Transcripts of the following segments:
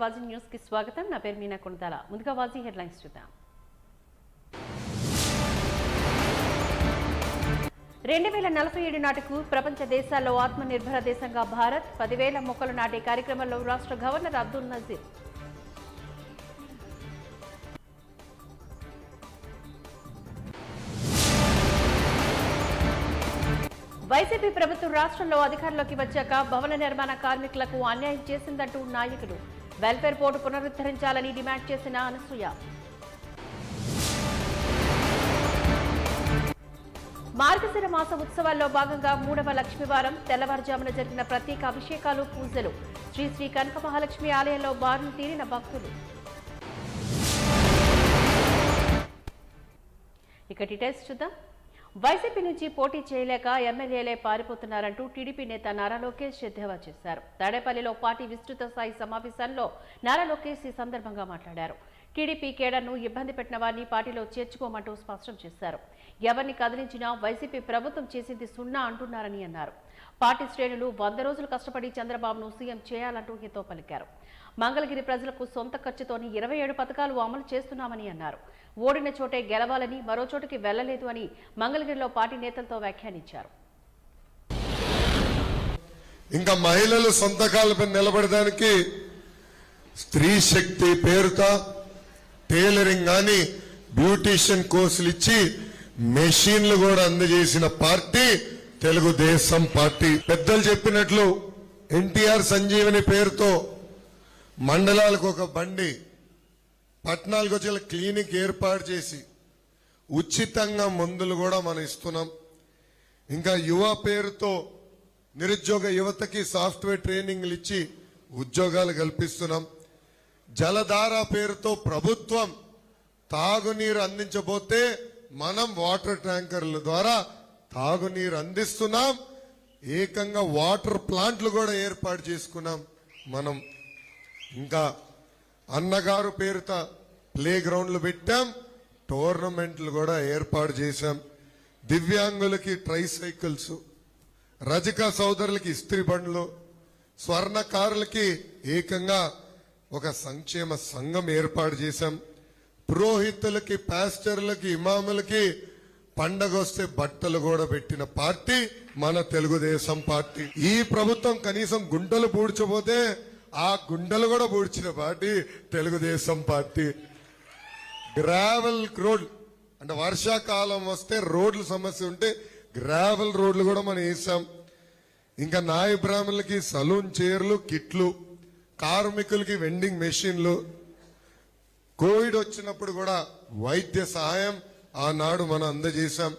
వాజీ news కి స్వాగతం. నా పేరు మీనా కొండతాల. ముందుగా వాజీ హెడ్లైన్స్ చూద్దాం. 2047 నాటికి ప్రపంచ దేశాల్లో ఆత్మనిర్భర దేశంగా భారత్ 10,000 మొక్కలు నాటే కార్యక్రమంలో రాష్ట్ర గవర్నర్ అబ్దుల్ నజీర్. వైసీపీ ప్రభుత్వం రాష్ట్రంలో అధికారంలోకి వచ్చాక భవన నిర్మాణ కార్మికులకు అన్యాయం చేసిందంటూ నాయకులు. వెల్ఫేర్ బోర్డు పునరుద్ధరించాలని డిమాండ్ చేసిన అనసూయ. మార్గశిర మాస ఉత్సవాల్లో భాగంగా 3వ లక్ష్మీవారం తెల్లవారుజామున జరిగిన ప్రత్యేక అభిషేకాలు, పూజలు. శ్రీ శ్రీ కనక మహాలక్ష్మి ఆలయంలో బారులు తీరిన భక్తులు. ఇక డీటెయిల్స్ చూద్దాం. వైసీపీ నుంచి పోటీ చేయలేక ఎమ్మెల్యేలే పారిపోతున్నారంటూ టీడీపీ నేత నారా లోకేష్ ఎద్దేవా చేశారు. తాడేపల్లిలో పార్టీ విస్తృత స్థాయి సమావేశంలో నారా లోకేష్ ఈ సందర్భంగా మాట్లాడారు. టీడీపీ కేడర్ను ఇబ్బంది పెట్టిన వారిని పార్టీలో చేర్చుకోమంటూ స్పష్టం చేశారు. ఎవరిని కదిలించినా వైసీపీ ప్రభుత్వం చేసింది సున్నా అంటున్నారని అన్నారు. పార్టీ శ్రేణులు 100 రోజులు కష్టపడి చంద్రబాబును సీఎం చేయాలంటూ హితో పలికారు. మంగళగిరి ప్రజలకు సొంత ఖర్చుతోని 27 పథకాలు అమలు చేస్తున్నామని అన్నారు. ఓడిన చోటే గెలవాలని, మరో చోటుకి వెళ్లలేదు అని మంగళగిరిలో పార్టీ నేతలతో వ్యాఖ్యానించారు. ఇంకా మహిళలు సొంత కాళ్ళపై నిలబడడానికి స్త్రీ శక్తి పేరుతో టైలరింగ్ కానీ బ్యూటీషియన్ కోర్సులు ఇచ్చి మెషిన్లు కూడా అందజేసిన పార్టీ తెలుగుదేశం పార్టీ. పెద్దలు చెప్పినట్లు ఎన్టీఆర్ సంజీవని పేరుతో మండలాలకు ఒక బండి, పట్టణాలకు వచ్చే క్లినిక్ ఏర్పాటు చేసి ఉచితంగా మందులు కూడా మనం ఇస్తున్నాం. ఇంకా యువ పేరుతో నిరుద్యోగ యువతకి సాఫ్ట్వేర్ ట్రైనింగ్లు ఇచ్చి ఉద్యోగాలు కల్పిస్తున్నాం. జలధార పేరుతో ప్రభుత్వం తాగునీరు అందించబోతే మనం వాటర్ ట్యాంకర్ల ద్వారా తాగునీరు అందిస్తున్నాం. ఏకంగా వాటర్ ప్లాంట్లు కూడా ఏర్పాటు చేసుకున్నాం మనం. ఇంకా అన్నగారు పేరుతో ప్లే గ్రౌండ్లు పెట్టాం, టోర్నమెంట్లు కూడా ఏర్పాటు చేశాం. దివ్యాంగులకి ట్రైసైకిల్స్, రజక సోదరులకి ఇస్త్రీ బండ్లు, స్వర్ణకారులకి ఏకంగా ఒక సంక్షేమ సంఘం ఏర్పాటు చేశాం. పురోహితులకి, పాస్టర్లకి, ఇమాములకి పండగ వస్తే బట్టలు కూడా పెట్టిన పార్టీ మన తెలుగుదేశం పార్టీ. ఈ ప్రభుత్వం కనీసం గుంటలు పూడ్చబోతే ఆ గుండెలు కూడా పూడ్చిన party Telugu Desam party. Gravel road అంటే వర్షాకాలం వస్తే రోడ్ల సమస్య ఉంటే గ్రావెల్ రోడ్లు కూడా మనం వేసాం. ఇంకా నాయ బ్రాహ్మణులకి సలూన్ చైర్లు, కిట్లు, కార్మికులకి వెండింగ్ మెషిన్లు, కోవిడ్ వచ్చినప్పుడు కూడా వైద్య సహాయం ఆనాడు మనం అందజేశాం.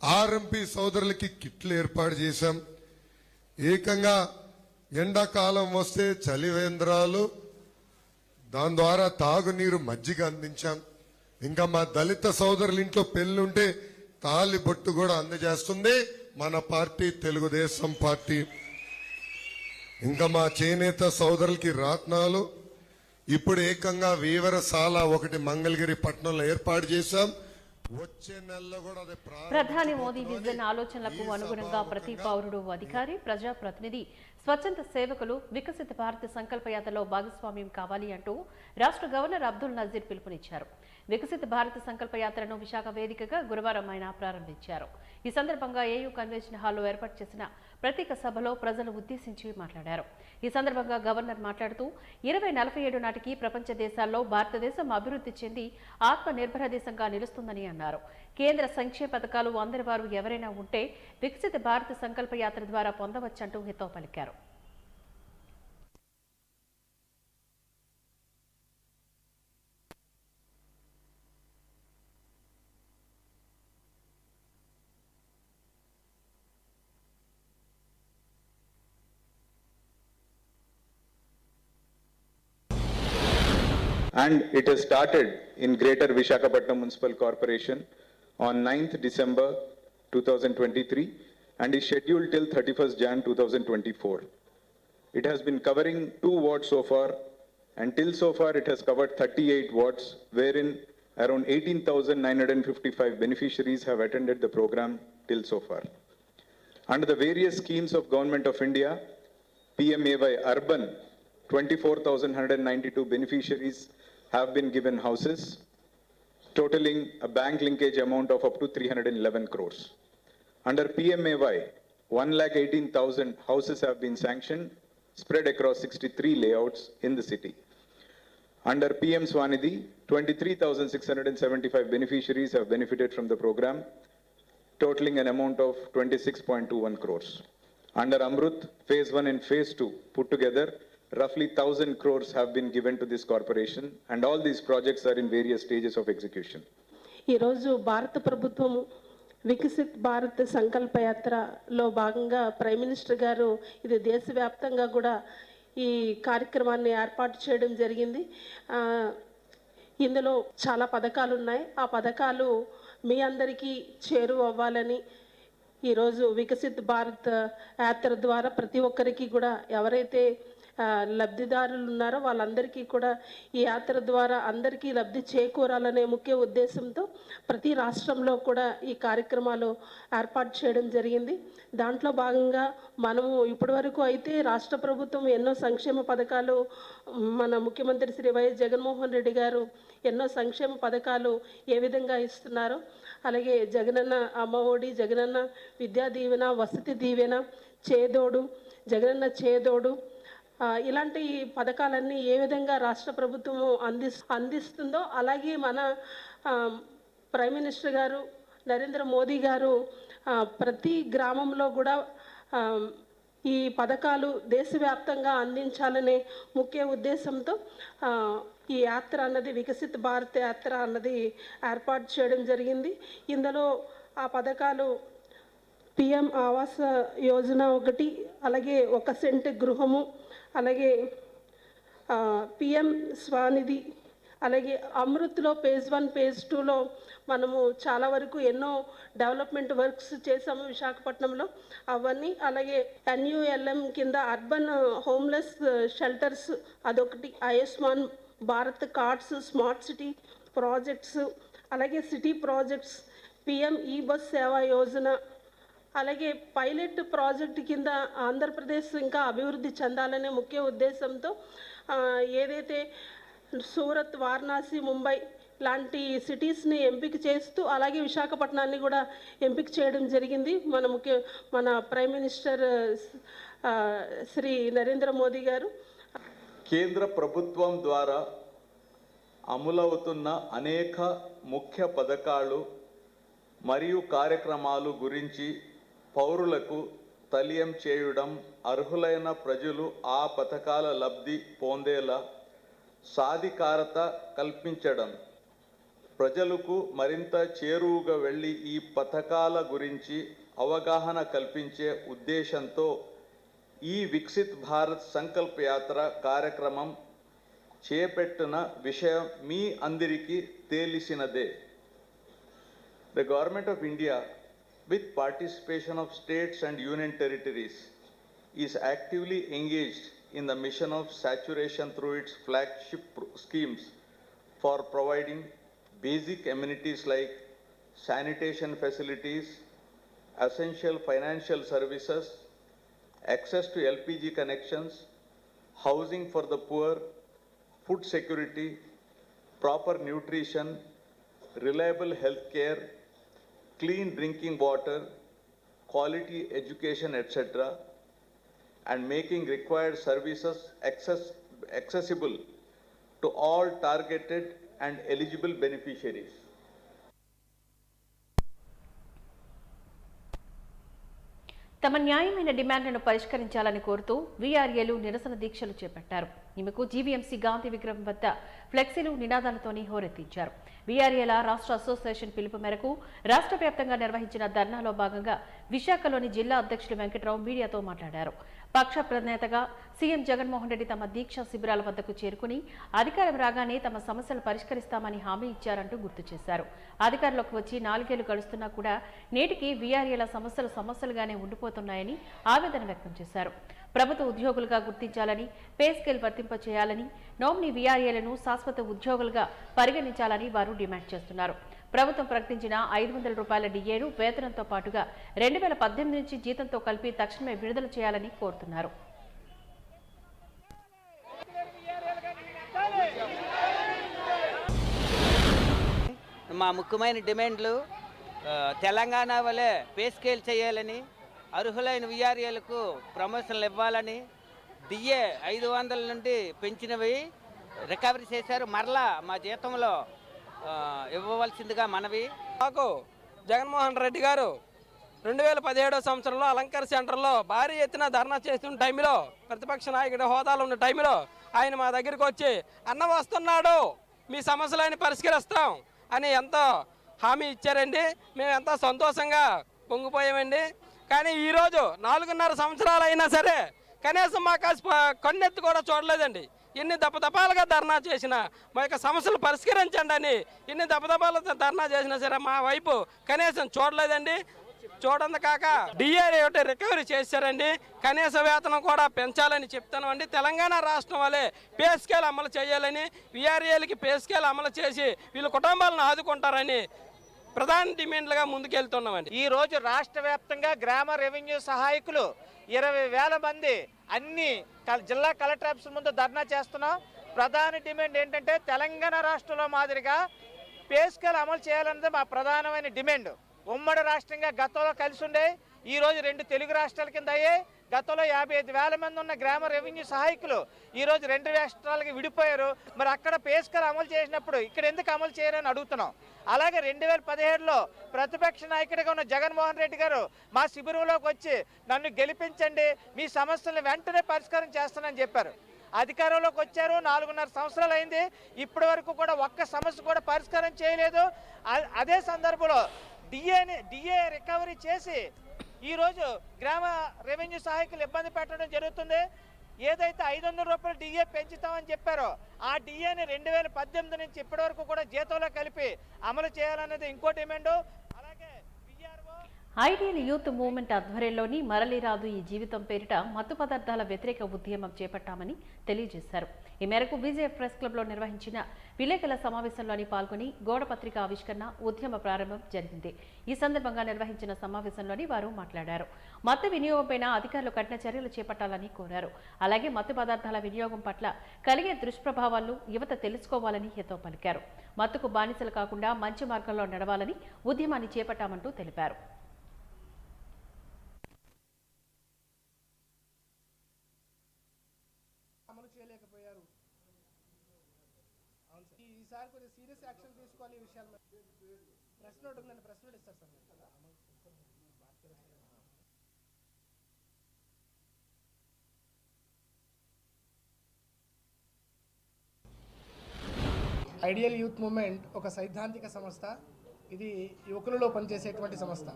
ఆర్ఎంపీ సోదరులకి కిట్లు ఏర్పాటు చేశాం. ఏకంగా ఎండాకాలం వస్తే చలివేంద్రాలు, దాని ద్వారా తాగునీరు, మజ్జిగ అందించాం. ఇంకా మా దళిత సోదరుల ఇంట్లో పెళ్లింటే తాళి బొట్టు కూడా అందజేస్తుంది మన పార్టీ తెలుగుదేశం పార్టీ. ఇంకా మా చేనేత సోదరులకి రత్నాలు, ఇప్పుడు ఏకంగా వీవరశాల ఒకటి మంగళగిరి పట్టణంలో ఏర్పాటు చేశాం. వచ్చే నెలలో కూడా అదే. ప్రధాని మోదీ విజన్ ఆలోచనలకు అనుగుణంగా ప్రతి పౌరుడు, అధికారి, ప్రజాప్రతినిధి, స్వచ్ఛంద సేవకులు వికసిత భారత సంకల్పయాత్రలో భాగస్వామ్యం కావాలి అంటూ రాష్ట్ర గవర్నర్ అబ్దుల్ నజీర్ పిలుపునిచ్చారు. వికసిత భారత సంకల్పయాత్రను విశాఖ వేదికగా గురువారం ఆయన ప్రారంభించారు. ఈ సందర్భంగా ఏయూ కన్వెన్షన్ హాల్లో ఏర్పాటు చేసిన ప్రత్యేక సభలో ప్రజలు ఉద్దేశించి మాట్లాడారు. ఈ సందర్భంగా గవర్నర్ మాట్లాడుతూ 2047 నాటికి ప్రపంచ దేశాల్లో భారతదేశం అభివృద్ధి చెంది ఆత్మనిర్భర దేశంగా నిలుస్తుందని అన్నారు. కేంద్ర సంక్షేమ పథకాలు అందరి వారు ఎవరైనా ఉంటే వికసిత భారత సంకల్ప యాత్ర ద్వారా పొందవచ్చంటూ హితవు పలికారు. And it has started in Greater Visakhapatnam Municipal Corporation on 9th December 2023 and is scheduled till 31st Jan 2024. It has been covering 2 wards so far, and till so far it has covered 38 wards, wherein around 18,955 beneficiaries have attended the program till so far. Under the various schemes of Government of India, PMAY Urban 24,192 beneficiaries have been given houses, totaling a bank linkage amount of up to 311 crores. Under PMAY, 118,000 houses have been sanctioned, spread across 63 layouts in the city. Under PM Swanidhi, 23,675 beneficiaries have benefited from the program, totaling an amount of 26.21 crores. Under Amrut, Phase 1 and Phase 2 put together, roughly 1,000 crores have been given to this corporation, and all these projects are in various stages of execution. ఈరోజు భారత ప్రభుత్వం వికసిత్ భారత్ సంకల్ప యాత్రలో భాగంగా prime minister గారు ఇది దేశవ్యాప్తంగా కూడా ఈ కార్యక్రమాన్ని ఏర్పాటు చేయడం జరిగింది. ఇందులో చాలా పథకాలు ఉన్నాయి. ఆ పథకాలు మీ అందరికీ చేరువ అవ్వాలని ఈరోజు వికసిత్ భారత్ యాత్ర ద్వారా ప్రతి ఒక్కరికి కూడా ఎవరైతే లబ్ధిదారులు ఉన్నారో వాళ్ళందరికీ కూడా ఈ యాత్ర ద్వారా అందరికీ లబ్ధి చేకూరాలనే ముఖ్య ఉద్దేశంతో ప్రతి రాష్ట్రంలో కూడా ఈ కార్యక్రమాలు ఏర్పాటు చేయడం జరిగింది. దాంట్లో భాగంగా మనము ఇప్పటివరకు అయితే రాష్ట్ర ప్రభుత్వం ఎన్నో సంక్షేమ పథకాలు మన ముఖ్యమంత్రి శ్రీ వైఎస్ జగన్మోహన్ రెడ్డి గారు ఎన్నో సంక్షేమ పథకాలు ఏ విధంగా ఇస్తున్నారో, అలాగే జగనన్న అమ్మఒడి, జగనన్న విద్యా దీవెన, వసతి దీవెన, చేదోడు, జగనన్న చేదోడు, ఇలాంటి పథకాలన్నీ ఏ విధంగా రాష్ట్ర ప్రభుత్వము అందిస్తుందో అలాగే మన ప్రైమ్ మినిస్టర్ గారు నరేంద్ర మోదీ గారు ప్రతి గ్రామంలో కూడా ఈ పథకాలు దేశవ్యాప్తంగా అందించాలనే ముఖ్య ఉద్దేశంతో ఈ యాత్ర అన్నది వికసిత్ భారత్ యాత్ర అన్నది ఏర్పాటు చేయడం జరిగింది. ఇందులో ఆ పథకాలు పిఎం ఆవాస యోజన ఒకటి, అలాగే 1 సెంటు గృహము, అలాగే పిఎం స్వానిధి, అలాగే అమృత్లో Phase 1 Phase 2లో మనము చాలా వరకు ఎన్నో డెవలప్మెంట్ వర్క్స్ చేసాము విశాఖపట్నంలో అవన్నీ, అలాగే NULM కింద అర్బన్ హోమ్లెస్ షెల్టర్స్ అదొకటి, Ayushman Bharat cards, smart city projects, అలాగే సిటీ ప్రాజెక్ట్స్, పిఎం ఈ బస్ సేవా యోజన, అలాగే పైలట్ ప్రాజెక్ట్ కింద ఆంధ్రప్రదేశ్ ఇంకా అభివృద్ధి చెందాలనే ముఖ్య ఉద్దేశంతో ఏదైతే సూరత్, వారణాసి, ముంబై లాంటి సిటీస్ని ఎంపిక చేస్తూ అలాగే విశాఖపట్నాన్ని కూడా ఎంపిక చేయడం జరిగింది. మన ప్రైమ్ మినిస్టర్ శ్రీ నరేంద్ర మోదీ గారు. కేంద్ర ప్రభుత్వం ద్వారా అమలవుతున్న అనేక ముఖ్య పథకాలు మరియు కార్యక్రమాలు గురించి పౌరులకు తెలియం చేయడం, అర్హులైన ప్రజలు ఆ పథకాల లబ్ధి పొందేలా సాధికారత కల్పించడం, ప్రజలకు మరింత చేరువుగా వెళ్ళి ఈ పథకాల గురించి అవగాహన కల్పించే ఉద్దేశంతో ఈ వికసిత్ భారత్ సంకల్ప యాత్ర కార్యక్రమం చేపట్టిన విషయం మీ అందరికీ తెలిసినదే. The Government of India, with participation of states and union territories, is actively engaged in the mission of saturation through its flagship schemes for providing basic amenities like sanitation facilities, essential financial services, access to LPG connections, housing for the poor, food security, proper nutrition, reliable health care, clean drinking water, quality education, etc., and making required services accessible to all targeted and eligible beneficiaries. తమ న్యాయమైన డిమాండ్లను పరిష్కరించాలని కోరుతూ వీఆర్ఏలు నిరసన దీక్షలు చేపట్టారు. ఈమెకు GVMC Gandhi విగ్రహం వద్ద ఫ్లెక్సీలు, నినాదాలతోని హోరెత్తించారు. వీఆర్ఏల రాష్ట్ర అసోసియేషన్ పిలుపు మేరకు రాష్ట్ర వ్యాప్తంగా నిర్వహించిన ధర్నాలో భాగంగా విశాఖలోని జిల్లా అధ్యక్షులు వెంకట్రావు మీడియాతో మాట్లాడారు. పక్ష ప్రనేతగా సీఎం జగన్మోహన్ రెడ్డి తమ దీక్ష శిబిరాల వద్దకు చేరుకుని అధికారం రాగానే తమ సమస్యలు పరిష్కరిస్తామని హామీ ఇచ్చారంటూ గుర్తు చేశారు. అధికారంలోకి వచ్చి 4 ఏళ్లు గడుస్తున్నా కూడా నేటికి వీఆర్ఏల సమస్యలుగానే ఉండిపోతున్నాయని ఆవేదన వ్యక్తం చేశారు. ప్రభుత్వ ఉద్యోగులుగా గుర్తించాలని, పే స్కేల్ వర్తింపచేయాలని, నామినీ వీఆర్ఏలను శాశ్వత ఉద్యోగులుగా పరిగణించాలని వారు డిమాండ్ చేస్తున్నారు. ప్రభుత్వం ప్రకటించిన 500 రూపాయల డిఏను వేతనంతో పాటుగా 2018 నుంచి జీతంతో కలిపి తక్షణమే విడుదల చేయాలని కోరుతున్నారు. మా ముఖ్యమైన డిమాండ్లు తెలంగాణ వలె పే స్కేల్ చేయాలని, అర్హులైన విఆర్ఏలకు ప్రమోషన్లు ఇవ్వాలని, డిఏ 500 నుండి పెంచినవి రికవరీ చేశారు. మరలా మా జీతంలో ఇవ్వవలసిందిగా మనవి. మాకు జగన్మోహన్ రెడ్డి గారు 2017 సంవత్సరంలో అలంకార సెంటర్లో భారీ ఎత్తున ధర్నా చేస్తున్న టైంలో, ప్రతిపక్ష నాయకుడి హోదాలో ఉన్న టైంలో ఆయన మా దగ్గరికి వచ్చి అన్న వస్తున్నాడు, మీ సమస్యలను పరిష్కరిస్తాం అని ఎంతో హామీ ఇచ్చారండి. మేము ఎంతో సంతోషంగా పొంగిపోయామండి. కానీ ఈరోజు 4.5 సంవత్సరాలు అయినా సరే కనీసం మా కాసి కన్నెత్తి కూడా చూడలేదండి. ఎన్ని దపదపాలుగా ధర్నా చేసినా మా యొక్క సమస్యలు పరిష్కరించండి అని ఎన్ని దపదపాలతో ధర్నా చేసినా సరే మా వైపు కనీసం చూడలేదండి. చూడండి కాక డిఏ రికవరీ చేశారండి. కనీస వేతనం కూడా పెంచాలని చెప్తానండి. తెలంగాణ రాష్ట్రం వల్లే పే స్కేల్ అమలు చేయాలని, విఆర్ఏలకి పే స్కేల్ అమలు చేసి వీళ్ళ కుటుంబాలను ఆదుకుంటారని ప్రధాన డిమాండ్లుగా ముందుకెళ్తున్నామండి. ఈ రోజు రాష్ట్ర వ్యాప్తంగా గ్రామ రెవెన్యూ సహాయకులు 20,000 మంది అన్ని జిల్లా కలెక్టర్ ఆఫీస్ ముందు ధర్నా చేస్తున్నాం. ప్రధాన డిమాండ్ ఏంటంటే తెలంగాణ రాష్ట్రంలో మాదిరిగా పే స్కేల్ అమలు చేయాలన్నది మా ప్రధానమైన డిమాండ్. ఉమ్మడి రాష్ట్రంగా గతంలో కలిసి ఉండే ఈరోజు 2 తెలుగు రాష్ట్రాల కింద అయ్యాయి. గతంలో 55,000 మంది ఉన్న గ్రామ రెవెన్యూ సహాయకులు ఈరోజు 2 రాష్ట్రాలకి విడిపోయారు. మరి అక్కడ పే స్కేల్ అమలు చేసినప్పుడు ఇక్కడ ఎందుకు అమలు చేయరని అడుగుతున్నాం. అలాగే 2017లో ప్రతిపక్ష నాయకుడిగా ఉన్న జగన్మోహన్ రెడ్డి గారు మా శిబిరంలోకి వచ్చి నన్ను గెలిపించండి, మీ సమస్యలను వెంటనే పరిష్కారం చేస్తానని చెప్పారు. అధికారంలోకి వచ్చారు, 4.5 సంవత్సరాలు అయింది. ఇప్పటి వరకు కూడా ఒక్క సమస్య కూడా పరిష్కారం చేయలేదు. అదే సందర్భంలో డిఏ రికవరీ చేసి ఈరోజు గ్రామ రెవెన్యూ సహాయకులు ఇబ్బంది పెట్టడం జరుగుతుంది. ఏదైతే 500 రూపాయలు డిఏ పెంచుతామని చెప్పారో ఆ డిఏని 2018 నుంచి ఇప్పటి వరకు కూడా జీతంలో కలిపి అమలు చేయాలనేది ఇంకో డిమాండ్. అలాగే ఐడియల్ యూత్ మూవ్మెంట్ ఆధ్వర్యంలోని మరలిరాదు ఈ జీవితం పేరిట మత్తు పదార్థాల వ్యతిరేక ఉద్యమం చేపట్టామని తెలియజేశారు. ఈ మేరకు బీజేఎఫ్ ప్రెస్ క్లబ్లో నిర్వహించిన విలేకరుల సమావేశంలోని పాల్గొని గోడపత్రిక ఆవిష్కరణ ఉద్యమ ప్రారంభం జరిగింది. ఈ సందర్భంగా నిర్వహించిన సమావేశంలోని వారు మాట్లాడారు. మత్తు వినియోగంపైన అధికారులు కఠిన చర్యలు చేపట్టాలని కోరారు. అలాగే మత్తు పదార్థాల వినియోగం పట్ల కలిగే దుష్ప్రభావాలను యువత తెలుసుకోవాలని హితవు పలికారు. మత్తుకు బానిసలు కాకుండా మంచి మార్గంలో నడవాలని ఉద్యమాన్ని చేపట్టామంటూ తెలిపారు. చేయలేకపోయారు. అవును సార్, ఈసారి కొంచెం సీరియస్ యాక్షన్ తీసుకోవాలి. ఈ విషయాలు ప్రెస్ నోట్ ఉందండి, ప్రెస్ నోట్ ఇస్తారు సార్. ఐడియల్ యూత్ మూవ్మెంట్ ఒక సైద్ధాంతిక సంస్థ. ఇది యువకులలో పనిచేసేటువంటి సంస్థ.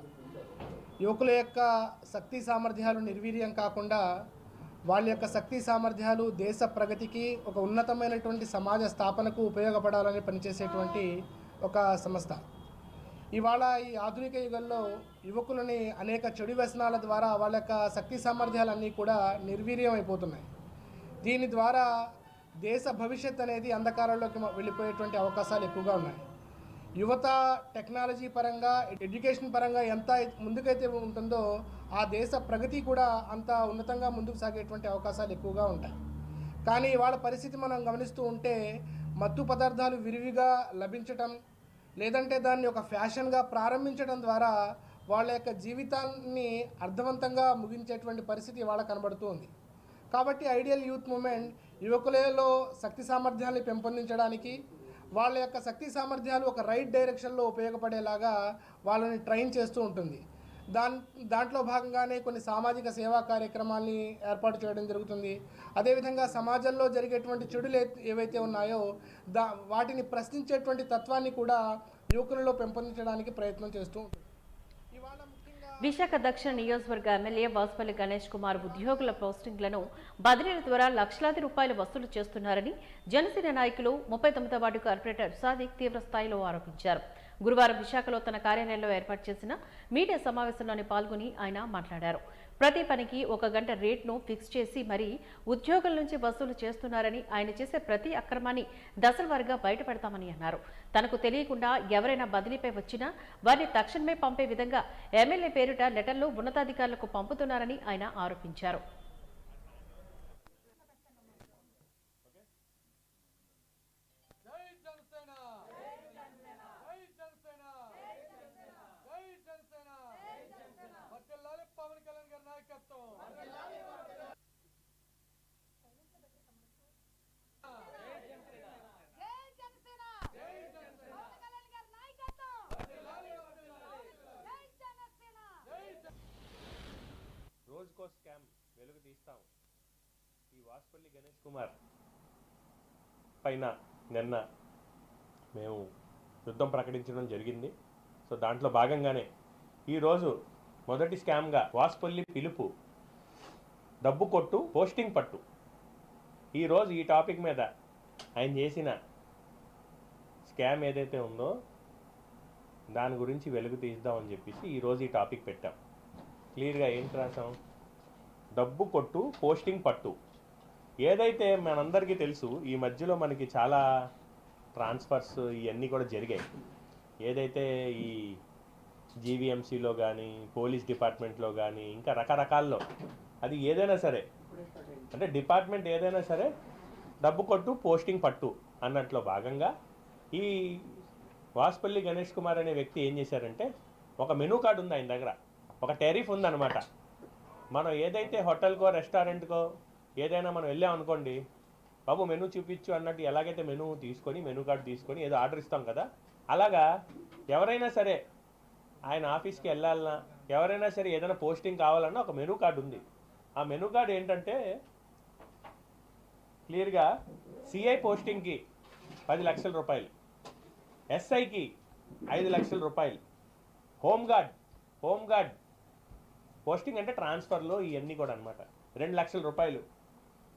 యువకుల యొక్క శక్తి సామర్థ్యాలు నిర్వీర్యం కాకుండా వాళ్ళ యొక్క శక్తి సామర్థ్యాలు దేశ ప్రగతికి, ఒక ఉన్నతమైనటువంటి సమాజ స్థాపనకు ఉపయోగపడాలని పనిచేసేటువంటి ఒక సంస్థ. ఇవాళ ఈ ఆధునిక యుగంలో యువకులని అనేక చెడు వ్యసనాల ద్వారా వాళ్ళ యొక్క శక్తి సామర్థ్యాలన్నీ కూడా నిర్వీర్యం అయిపోతున్నాయి. దీని ద్వారా దేశ భవిష్యత్ అనేది అంధకారంలోకి వెళ్ళిపోయేటువంటి అవకాశాలు ఎక్కువగా ఉన్నాయి. యువత టెక్నాలజీ పరంగా, ఎడ్యుకేషన్ పరంగా ఎంత ముందుకైతే ఉంటుందో ఆ దేశ ప్రగతి కూడా అంత ఉన్నతంగా ముందుకు సాగేటువంటి అవకాశాలు ఎక్కువగా ఉంటాయి. కానీ వాళ్ళ పరిస్థితి మనం గమనిస్తూ ఉంటే మత్తు పదార్థాలు విరివిగా లభించటం, లేదంటే దాన్ని ఒక ఫ్యాషన్గా ప్రారంభించడం ద్వారా వాళ్ళ యొక్క జీవితాన్ని అర్థవంతంగా ముగించేటువంటి పరిస్థితి వాళ్ళ కనబడుతూ ఉంది. కాబట్టి ఐడియల్ యూత్ మూవ్మెంట్ యువకులలో శక్తి సామర్థ్యాన్ని పెంపొందించడానికి, వాళ్ళ యొక్క శక్తి సామర్థ్యాలు ఒక రైట్ డైరెక్షన్లో ఉపయోగపడేలాగా వాళ్ళని ట్రైన్ చేస్తూ ఉంటుంది. దాంట్లో భాగంగానే కొన్ని సామాజిక సేవా కార్యక్రమాల్ని ఏర్పాటు చేయడం జరుగుతుంది. అదేవిధంగా సమాజంలో జరిగేటువంటి చెడులు ఏవైతే ఉన్నాయో వాటిని ప్రశ్నించేటువంటి తత్వాన్ని కూడా యువకులలో పెంపొందించడానికి ప్రయత్నం చేస్తూ ఉంటుంది. విశాఖ దక్షిణ నియోజకవర్గ ఎమ్మెల్యే వాసుపల్లి గణేష్ కుమార్ ఉద్యోగుల పోస్టింగ్లను బదిలీల ద్వారా లక్షలాది రూపాయలు వసూలు చేస్తున్నారని జనసేన నాయకులు 39వ వార్డు కార్పొరేటర్ సాదిక్ తీవ్ర స్థాయిలో ఆరోపించారు. గురువారం విశాఖలో తన కార్యాలయంలో ఏర్పాటు చేసిన మీడియా సమావేశంలోని పాల్గొని ఆయన మాట్లాడారు. ప్రతి పనికి 1 గంట రేట్ను ఫిక్స్ చేసి మరీ ఉద్యోగుల నుంచి వసూలు చేస్తున్నారని, ఆయన చేసే ప్రతి అక్రమాన్ని దశల వారీగా బయటపెడతామని అన్నారు. తనకు తెలియకుండా ఎవరైనా బదిలీపై వచ్చినా వారిని తక్షణమే పంపే విధంగా ఎమ్మెల్యే పేరిట లెటర్లు ఉన్నతాధికారులకు పంపుతున్నారని ఆయన ఆరోపించారు. జై జనసేన, జై జనసేన. చూస్తాం. ఈ వాసుపల్లి గణేష్ కుమార్ పైన నిన్న మేము యుద్ధం ప్రకటించడం జరిగింది. సో దాంట్లో భాగంగానే ఈరోజు మొదటి స్కామ్గా వాసుపల్లి పిలుపు, డబ్బు కొట్టు, పోస్టింగ్ పట్టు, ఈరోజు ఈ టాపిక్ మీద ఆయన చేసిన స్కామ్ ఏదైతే ఉందో దాని గురించి వెలుగు తీద్దామని చెప్పేసి ఈరోజు ఈ టాపిక్ పెట్టాం. క్లియర్గా ఏంటి రాసాం? డబ్బు కొట్టు, పోస్టింగ్ పట్టు. ఏదైతే మనందరికీ తెలుసు, ఈ మధ్యలో మనకి చాలా ట్రాన్స్ఫర్స్ ఇవన్నీ కూడా జరిగాయి. ఏదైతే ఈ జీవీఎంసీలో కానీ, పోలీస్ డిపార్ట్మెంట్లో కానీ, ఇంకా రకరకాల్లో, అది ఏదైనా సరే, అంటే డిపార్ట్మెంట్ ఏదైనా సరే డబ్బు కొట్టు, పోస్టింగ్ పట్టు అన్నట్లో భాగంగా ఈ వాసుపల్లి గణేష్ కుమార్ అనే వ్యక్తి ఏం చేశారంటే, ఒక మెనూ కార్డు ఉంది ఆయన దగ్గర, ఒక టారిఫ్ ఉందన్నమాట. మనం ఏదైతే హోటల్కో, రెస్టారెంట్కో ఏదైనా మనం వెళ్ళాం అనుకోండి, బాబు మెనూ చూపించు అన్నట్టు ఎలాగైతే మెనూ తీసుకొని, మెనూ కార్డు తీసుకొని ఏదో ఆర్డర్ ఇస్తాం కదా, అలాగా ఎవరైనా సరే ఆయన ఆఫీస్కి వెళ్ళాలన్నా, ఎవరైనా సరే ఏదైనా పోస్టింగ్ కావాలన్నా ఒక మెనూ కార్డు ఉంది. ఆ మెనూ కార్డు ఏంటంటే క్లియర్గా సిఐ పోస్టింగ్కి 10 లక్షల రూపాయలు, ఎస్ఐకి 5 లక్షల రూపాయలు, హోంగార్డ్ పోస్టింగ్ అంటే ట్రాన్స్ఫర్లో ఇవన్నీ కూడా అనమాట 2 లక్షల రూపాయలు,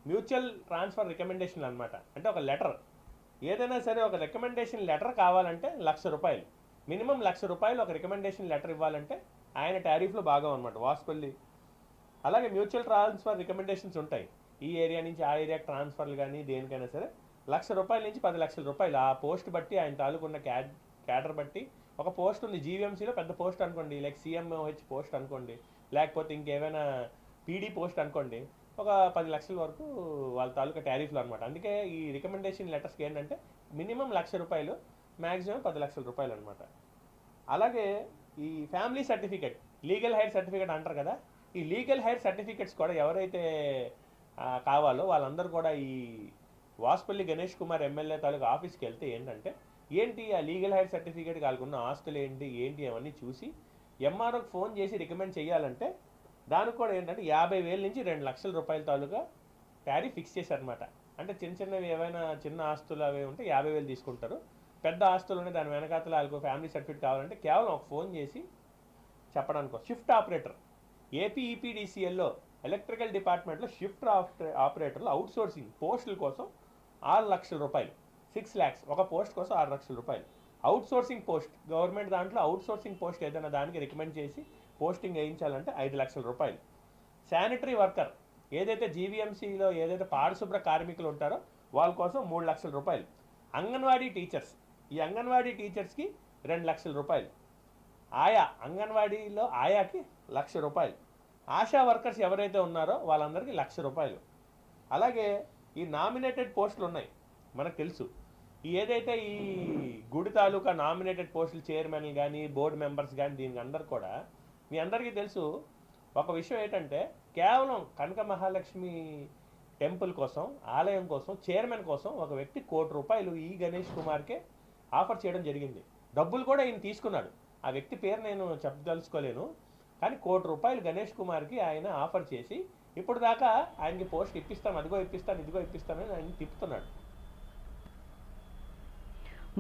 మ్యూచువల్ ట్రాన్స్ఫర్ రికమెండేషన్ అనమాట. అంటే ఒక లెటర్, ఏదైనా సరే ఒక రికమెండేషన్ లెటర్ కావాలంటే 1 లక్ష రూపాయలు, మినిమం 1 లక్ష రూపాయలు ఒక రికమెండేషన్ లెటర్ ఇవ్వాలంటే ఆయన టారిఫ్లో భాగం అనమాట వాసుపల్లి. అలాగే మ్యూచువల్ ట్రాన్స్ఫర్ రికమెండేషన్స్ ఉంటాయి, ఈ ఏరియా నుంచి ఆ ఏరియాకి ట్రాన్స్ఫర్లు కానీ దేనికైనా సరే 1 లక్ష రూపాయల నుంచి 10 లక్షల రూపాయలు. ఆ పోస్ట్ బట్టి, ఆయన తాలూకున్న క్యాడర్ బట్టి. ఒక పోస్ట్ ఉంది జీవీఎంసీలో, పెద్ద పోస్ట్ అనుకోండి, లైక్ సిఎంఓహెచ్ పోస్ట్ అనుకోండి, లేకపోతే ఇంకేమైనా పీడీ పోస్ట్ అనుకోండి, ఒక 10 లక్షల వరకు వాళ్ళ తాలూకా టారిఫ్లు అనమాట. అందుకే ఈ రికమెండేషన్ లెటర్స్కి ఏంటంటే మినిమం 1 లక్ష రూపాయలు, మ్యాక్సిమం 10 లక్షల రూపాయలు అనమాట. అలాగే ఈ family certificate, legal heir certificate అంటారు కదా, ఈ లీగల్ హైర్ సర్టిఫికేట్స్ కూడా ఎవరైతే కావాలో వాళ్ళందరూ కూడా ఈ వాసుపల్లి గణేష్ కుమార్ ఎమ్మెల్యే తాలూకా ఆఫీస్కి వెళ్తే ఏంటంటే, ఏంటి ఆ లీగల్ హైర్ సర్టిఫికేట్ కాకుండా ఆస్తులు ఏంటి అవన్నీ చూసి ఎంఆర్ఓకి ఫోన్ చేసి రికమెండ్ చేయాలంటే దానికి కూడా ఏంటంటే 50,000 నుంచి 2 లక్షల రూపాయల తాలూకా టారిఫ్ ఫిక్స్ చేశారనమాట. అంటే చిన్నవి ఏవైనా చిన్న ఆస్తులు అవి ఉంటే 50,000 తీసుకుంటారు. పెద్ద ఆస్తులు ఉన్నాయి, దాని వెనకాతల వాళ్ళకు ఫ్యామిలీ సర్టిఫికేట్ కావాలంటే కేవలం ఒక ఫోన్ చేసి చెప్పడానికి. షిఫ్ట్ ఆపరేటర్, ఏపీఈపీడీసీఎల్లో ఎలక్ట్రికల్ డిపార్ట్మెంట్లో షిఫ్ట్ ఆపరేటర్లు అవుట్సోర్సింగ్ పోస్టుల కోసం 6 లక్షల రూపాయలు, 6 lakhs ఒక పోస్ట్ కోసం 6 లక్షల రూపాయలు. అవుట్సోర్సింగ్ పోస్ట్, గవర్నమెంట్ దాంట్లో అవుట్సోర్సింగ్ పోస్ట్ ఏదైనా దానికి రికమెండ్ చేసి పోస్టింగ్ వేయించాలంటే 5 లక్షల రూపాయలు. శానిటరీ వర్కర్, ఏదైతే జీవీఎంసీలో ఏదైతే పారిశుభ్ర కార్మికులు ఉంటారో వాళ్ళ కోసం 3 లక్షల రూపాయలు. అంగన్వాడీ టీచర్స్, ఈ అంగన్వాడీ టీచర్స్కి 2 లక్షల రూపాయలు. ఆయా, అంగన్వాడీలో ఆయాకి 1 లక్ష రూపాయలు. ఆశా వర్కర్స్ ఎవరైతే ఉన్నారో వాళ్ళందరికీ 1 లక్ష రూపాయలు. అలాగే ఈ నామినేటెడ్ పోస్టులు ఉన్నాయి, మనకు తెలుసు. ఏదైతే ఈ గుడి తాలూకా నామినేటెడ్ పోస్టులు చైర్మన్లు కానీ, బోర్డు మెంబర్స్ కానీ, దీనికి అందరు కూడా మీ అందరికీ తెలుసు. ఒక విషయం ఏంటంటే, కేవలం కనక మహాలక్ష్మి టెంపుల్ కోసం, ఆలయం కోసం, చైర్మన్ కోసం ఒక వ్యక్తి 1 కోటి రూపాయలు ఈ గణేష్ కుమార్కే ఆఫర్ చేయడం జరిగింది. డబ్బులు కూడా ఈయన తీసుకున్నాడు. ఆ వ్యక్తి పేరు నేను చెప్పదలుచుకోలేను, కానీ 1 కోటి రూపాయలు గణేష్ కుమార్కి ఆయన ఆఫర్ చేసి ఇప్పుడు దాకా ఆయనకి పోస్ట్ ఇప్పిస్తాను, అదిగో ఇప్పిస్తాను, ఇదిగో ఇప్పిస్తానని ఆయన తిప్పుతున్నాడు.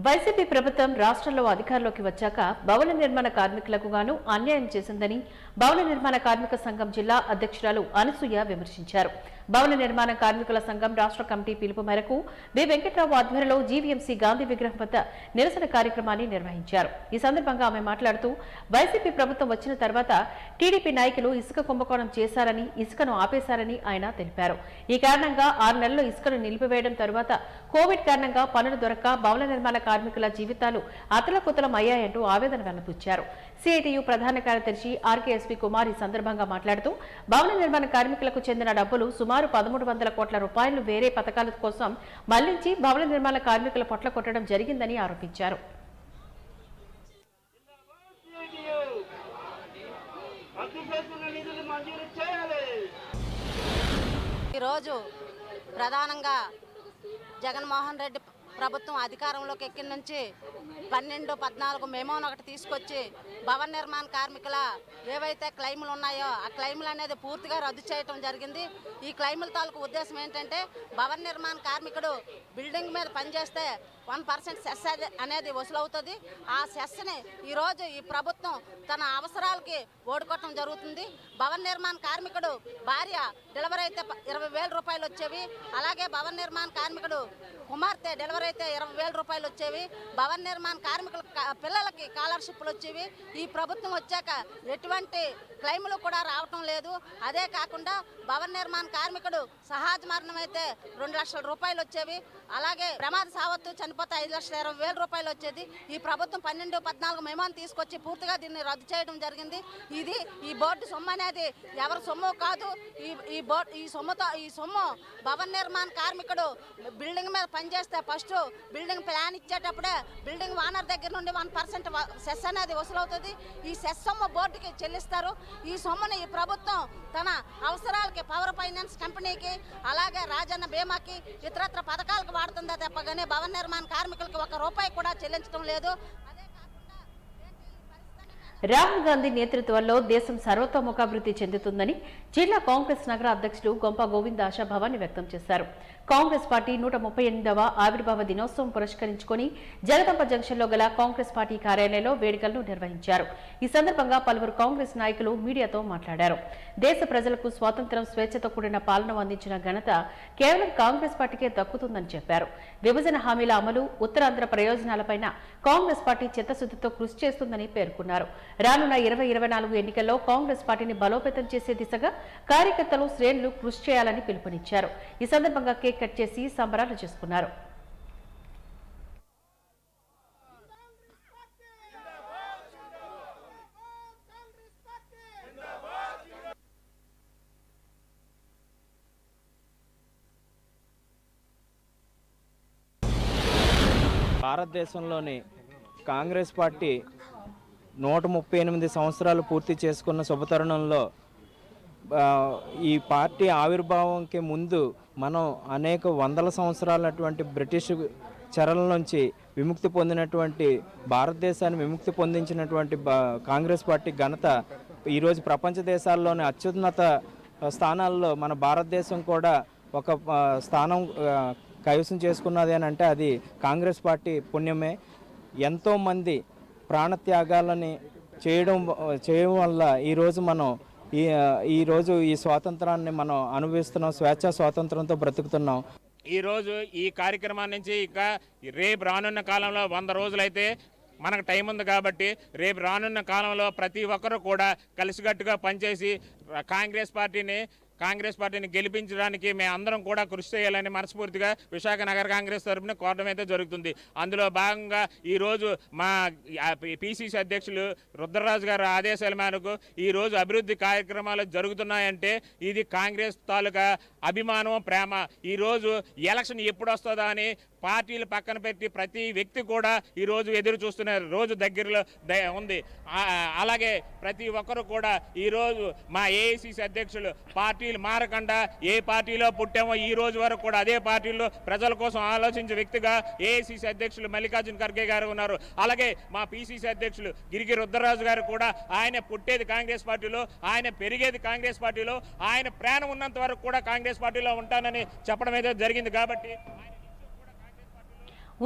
వైసీపీ ప్రభుత్వం రాష్ట్రంలో అధికారంలోకి వచ్చాక భవన నిర్మాణ కార్మికులకు గాను అన్యాయం చేసిందని భవన నిర్మాణ కార్మిక సంఘం జిల్లా అధ్యక్షురాలు అనసూయ విమర్శించారు. భవన నిర్మాణ కార్మికుల సంఘం రాష్ట్ర కమిటీ పిలుపు మేరకు బి వెంకట్రావు ఆధ్వర్యంలో జీవీఎంసీ గాంధీ విగ్రహం వద్ద నిరసన కార్యక్రమాన్ని నిర్వహించారు. ఈ సందర్భంగా ఆమె మాట్లాడుతూ, వైసీపీ ప్రభుత్వం వచ్చిన తర్వాత టీడీపీ నాయకులు ఇసుక కుంభకోణం చేశారని, ఇసుకను ఆపేశారని ఆయన తెలిపారు. ఈ కారణంగా 6 నెలల్లో ఇసుకను నిలిపివేయడం తర్వాత కోవిడ్ కారణంగా పనులు దొరక్క భవన నిర్మాణ కార్మికుల జీవితాలు అతలకుతలం అయ్యాయంటూ ఆవేదన వెల్లబుచ్చారు. సిఐటియు ప్రధాన కార్యదర్శి ఆర్కేఎస్పీ కుమార్ ఈ సందర్భంగా మాట్లాడుతూ, భవన నిర్మాణ కార్మికులకు చెందిన డబ్బులు సుమారు 1300 కోట్ల రూపాయలు వేరే పథకాల కోసం మళ్లించి భవన నిర్మాణ కార్మికుల పొట్ల కొట్టడం జరిగిందని ఆరోపించారు. ఈరోజు ప్రధానంగా జగన్మోహన్ రెడ్డి ప్రభుత్వం అధికారంలోకి ఎక్కిన నుంచి 12-14 మెమోను ఒకటి తీసుకొచ్చి భవన నిర్మాణ కార్మికుల ఏవైతే క్లెయిములు ఉన్నాయో ఆ క్లెయిములు అనేది పూర్తిగా రద్దు చేయడం జరిగింది. ఈ క్లెయిముల తాలూకు ఉద్దేశం ఏంటంటే భవన నిర్మాణ కార్మికుడు బిల్డింగ్ మీద పనిచేస్తే 1% సెస్ అనేది వసూలవుతుంది. ఆ సెస్ని ఈరోజు ఈ ప్రభుత్వం తన అవసరాలకి ఓడుకోవటం జరుగుతుంది. భవన నిర్మాణ కార్మికుడు భార్య డెలివరీ అయితే 20,000 రూపాయలు వచ్చేవి. అలాగే భవన నిర్మాణ కార్మికుడు కుమార్తె డెలివరీ అయితే 20,000 రూపాయలు వచ్చేవి. భవన నిర్మాణ కార్మికుల పిల్లలకి స్కాలర్షిప్లు వచ్చేవి. ఈ ప్రభుత్వం వచ్చాక ఎటువంటి క్లెయిములు కూడా రావటం లేదు. అదే కాకుండా భవన నిర్మాణ కార్మికుడు సహజ మరణం అయితే 2 లక్షల రూపాయలు వచ్చేవి. అలాగే ప్రమాద సావత్తు చనిపోతే 5,20,000 రూపాయలు వచ్చేది. ఈ ప్రభుత్వం 12-14 మెమోను తీసుకొచ్చి పూర్తిగా దీన్ని రద్దు చేయడం జరిగింది. ఇది ఈ బోర్డు సొమ్ము అనేది ఎవరి సొమ్ము కాదు. ఈ సొమ్ము భవన నిర్మాణ కార్మికుడు బిల్డింగ్ మీద పనిచేస్తే ఫస్ట్ బిల్డింగ్ ప్లాన్ ఇచ్చేటప్పుడే బిల్డింగ్ ఓనర్ దగ్గర నుండి 1% సెస్ అనేది వసూలవుతుంది. ఈ సెస్ సొమ్ము బోర్డుకి చెల్లిస్తారు. ఈ సొమ్ముని ఈ ప్రభుత్వం తన అవసరాలకి పవర్ ఫైనాన్స్ కంపెనీకి అలాగే రాజన్న బీమాకి ఇతరత్ర పథకాలకు వాడుతుందా తప్పగానే భవన నిర్మాణ కార్మికులకి 1 రూపాయి కూడా చెల్లించడం లేదు. రాహుల్ గాంధీ నేతృత్వంలో దేశం సర్వతోముఖాభివృద్ధి చెందుతుందని జిల్లా కాంగ్రెస్ నగర అధ్యక్షుడు గొంప గోవింద్ ఆశాభావాన్ని వ్యక్తం చేశారు. కాంగ్రెస్ పార్టీ 138వ ఆవిర్భావ దినోత్సవం పురస్కరించుకుని జగదంబ జంక్షన్లో గల కాంగ్రెస్ పార్టీ కార్యాలయంలో వేడుకలను నిర్వహించారు. ఈ సందర్భంగా పలువురు కాంగ్రెస్ నాయకులు మీడియాతో మాట్లాడారు. దేశ ప్రజలకు స్వాతంత్ర్యం, స్వేచ్ఛతో కూడిన పాలన అందించిన ఘనత కేవలం కాంగ్రెస్ పార్టీకే దక్కుతుందని చెప్పారు. విభజన హామీల అమలు, ఉత్తరాంధ్ర ప్రయోజనాలపైన కాంగ్రెస్ పార్టీ చిత్తశుద్ధితో కృషి చేస్తుందని పేర్కొన్నారు. రానున్న 2024 ఎన్నికల్లో కాంగ్రెస్ పార్టీని బలోపేతం చేసే దిశగా కార్యకర్తలు, శ్రేణులు కృషి చేయాలని పిలుపునిచ్చారు. ఈ సందర్భంగా కేక్ కట్ చేసి సంబరాలు చేసుకున్నారు. భారతదేశంలోని కాంగ్రెస్ పార్టీ 138 సంవత్సరాలు పూర్తి చేసుకున్న శుభతరుణంలో ఈ పార్టీ ఆవిర్భావంకి ముందు మనం అనేక వందల సంవత్సరాలటువంటి బ్రిటిష్ చెరల నుంచి విముక్తి పొందినటువంటి భారతదేశాన్ని విముక్తి పొందించినటువంటి కాంగ్రెస్ పార్టీ ఘనత ఈరోజు ప్రపంచ దేశాల్లోని అత్యున్నత స్థానాల్లో మన భారతదేశం కూడా ఒక స్థానం కైవసం చేసుకున్నది అని అంటే అది కాంగ్రెస్ పార్టీ పుణ్యమే. ఎంతోమంది ప్రాణత్యాగాలని చేయడం వల్ల ఈరోజు మనం ఈరోజు ఈ స్వాతంత్రాన్ని మనం అనుభవిస్తున్నాం, స్వేచ్ఛా స్వాతంత్రంతో బ్రతుకుతున్నాం. ఈరోజు ఈ కార్యక్రమం నుంచి ఇంకా రేపు రానున్న కాలంలో 100 రోజులైతే మనకు టైం ఉంది కాబట్టి రేపు రానున్న కాలంలో ప్రతి ఒక్కరూ కూడా కలిసికట్టుగా పనిచేసి కాంగ్రెస్ పార్టీని గెలిపించడానికి మేము అందరం కూడా కృషి చేయాలని మనస్ఫూర్తిగా విశాఖ నగర కాంగ్రెస్ తరఫున కోరడం అయితే జరుగుతుంది. అందులో భాగంగా ఈరోజు మా పిసిసి అధ్యక్షులు రుద్రరాజు గారి ఆదేశాల మేరకు ఈరోజు అభివృద్ధి కార్యక్రమాలు జరుగుతున్నాయంటే ఇది కాంగ్రెస్ తాలూకా అభిమానం, ప్రేమ. ఈరోజు ఎలక్షన్ ఎప్పుడు వస్తుందా అని పార్టీలు పక్కన పెట్టి ప్రతి వ్యక్తి కూడా ఈరోజు ఎదురు చూస్తున్నారు. రోజు దగ్గరలో ఉంది. అలాగే ప్రతి ఒక్కరు కూడా ఈరోజు మా ఏఐసిసి అధ్యక్షులు పార్టీలు మారకుండా ఏ పార్టీలో పుట్టామో ఈ రోజు వరకు కూడా అదే పార్టీలో ప్రజల కోసం ఆలోచించే వ్యక్తిగా ఏఐసిసి అధ్యక్షులు మల్లికార్జున ఖర్గే గారు ఉన్నారు. అలాగే మా పిసిసి అధ్యక్షులు గిరిగి రుద్రరాజు గారు కూడా ఆయన పుట్టేది కాంగ్రెస్ పార్టీలో, ఆయన పెరిగేది కాంగ్రెస్ పార్టీలో, ఆయన ప్రాణం ఉన్నంత వరకు కూడా కాంగ్రెస్ పార్టీలో ఉంటానని చెప్పడం అయితే జరిగింది. కాబట్టి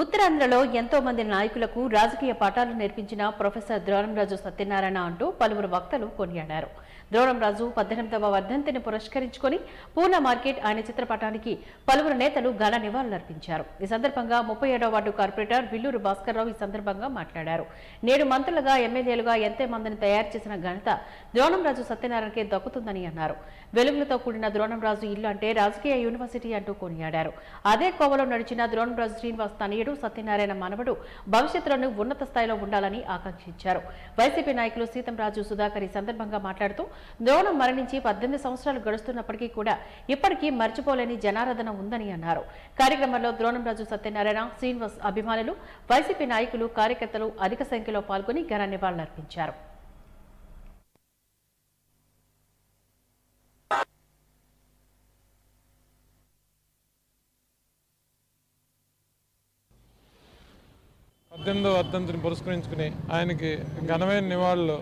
ఉత్తరాంధ్రలో ఎంతో మంది నాయకులకు రాజకీయ పాఠాలు నేర్పించిన ప్రొఫెసర్ ద్రోణంరాజు సత్యనారాయణ అంటూ పలువురు వక్తలు కొనియాడారు. ద్రోణంరాజు 18వ వర్ధంతిని పురస్కరించుకొని పూనా మార్కెట్ ఆయన చిత్రపటానికి పలువురు నేతలు ఘన నివాళులర్పించారు. ఈ సందర్భంగా 37వ వార్డు కార్పొరేటర్ విల్లూరు భాస్కర్రావు ఈ సందర్భంగా మాట్లాడారు. నేడు మంత్రులుగా, ఎమ్మెల్యేలుగా ఎంతో మందిని తయారు చేసిన ఘనత ద్రోణంరాజు సత్యనారాయణకే దక్కుతుందని అన్నారు. వెలుగులతో కూడిన ద్రోణంరాజు ఇల్లు అంటే రాజకీయ యూనివర్సిటీ అంటూ కొనియాడారు. అదే కోవలో నడిచిన ద్రోణంరాజు శ్రీనివాస్ తనయుడు సత్యనారాయణ మనవడు భవిష్యత్తులోనూ ఉన్నత స్థాయిలో ఉండాలని ఆకాంక్షించారు. వైసీపీ నాయకులు సీతంరాజు సుధాకర్ ఈ సందర్భంగా మాట్లాడుతూ ద్రోణం మరణించి 18 సంవత్సరాలు గడుస్తున్నప్పటికీ కూడా ఇప్పటికీ మర్చిపోలేని జనారాధన ఉందని అన్నారు. కార్యక్రమంలో ద్రోణంరాజు సత్యనారాయణ, శ్రీనివాస్ అభిమానులు, వైసీపీ నాయకులు, కార్యకర్తలు అధిక సంఖ్యలో పాల్గొని ఘన నివాళులర్పించారు. పద్దెనిమిదవ వర్ధంతిని పురస్కరించుకుని ఆయనకి ఘనమైన నివాళులు